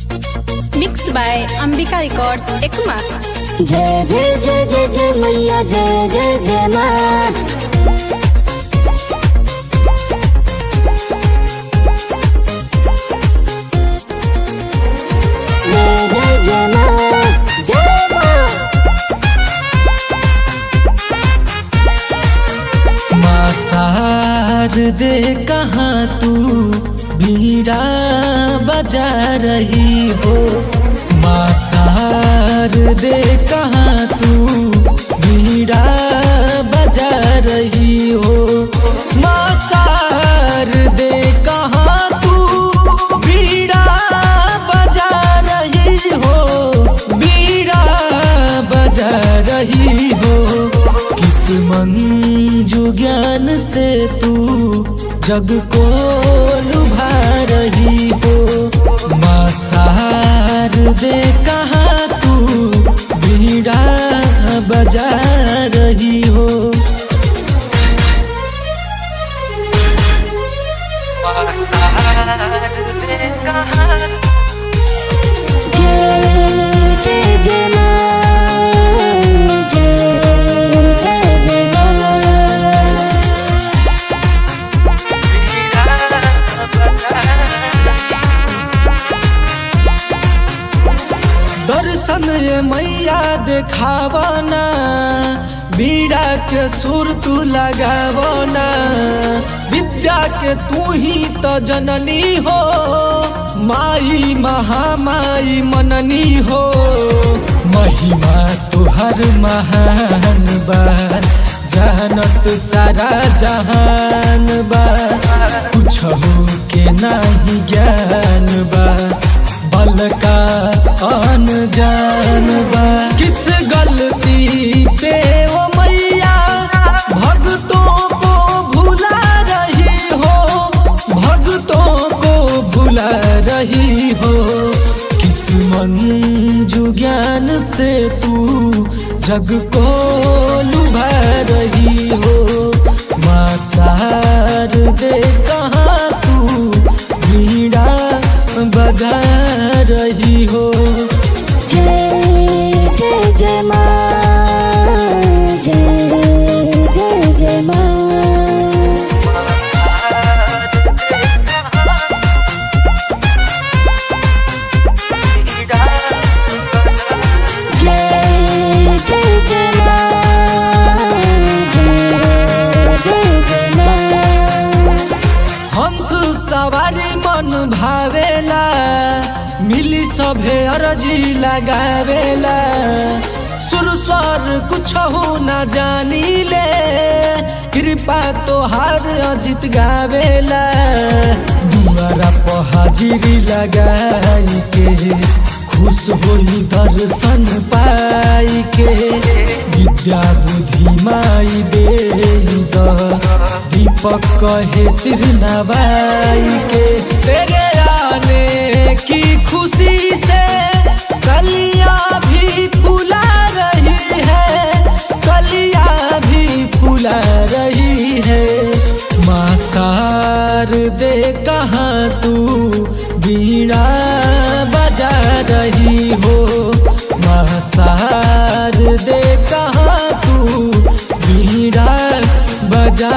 Mix by Ambika records Ekma. जय जय जय जय जय मैया जय जय जय माँ। जय जय जय माँ जय माँ। माँ सार दे कहाँ तू बीड़ा बजा रही हो। माँ सार दे कहाँ तू बीड़ा बजा रही हो। माँ सार दे कहाँ तू बीड़ा बजा रही हो। बीड़ा बजा रही हो। किस मंजू ज्ञान से तू जग को लुभा रही हो। माँ सार दे कहाँ तू बीड़ा बजा रही हो। माँ सार दे कहाँ जय जय जय माँ जय जय जय माँ। दर्शन ये मैया देखावना, बीड़ा के सुर तू लगावना। विद्या के तू ही तो जननी हो, माई महामाई मननी हो। महिमा तुहर महान बा, जानत सारा जहान बा। कुछ हो के नाही ज्ञान बा, बल का अनजान बा। किस गलती पे ओ मैया भक्तों को भुला रही हो। भक्तों को भुला रही हो। किस मंजू ज्ञान से तू जग को लुभा रही हो। माँ सार दे कहाँ तू बीड़ा बजा रही हो। जय जय जय माँ जय जय जय माँ। जय जय जय माँ जय जय जय माँ। हंस सवारी मन भावेला, मिली सभे अरजी लगावेला। सुर स्वर कुछ हो न जानी ले, कृपा तोहार अजित गावेला। दुआरा पर हाजिरी लगाई के, खुश होई दर्शन पाई के। विद्या बुद्धि माई दे दीपक कहे सिर नवाई के। तेरे आने की खुशी से कलियां भी फूला रही है। कलियां भी फूला रही है। माँ सार दे कहाँ तू बीड़ा बजा रही हो। माँ सार दे कहाँ तू बीड़ा बजा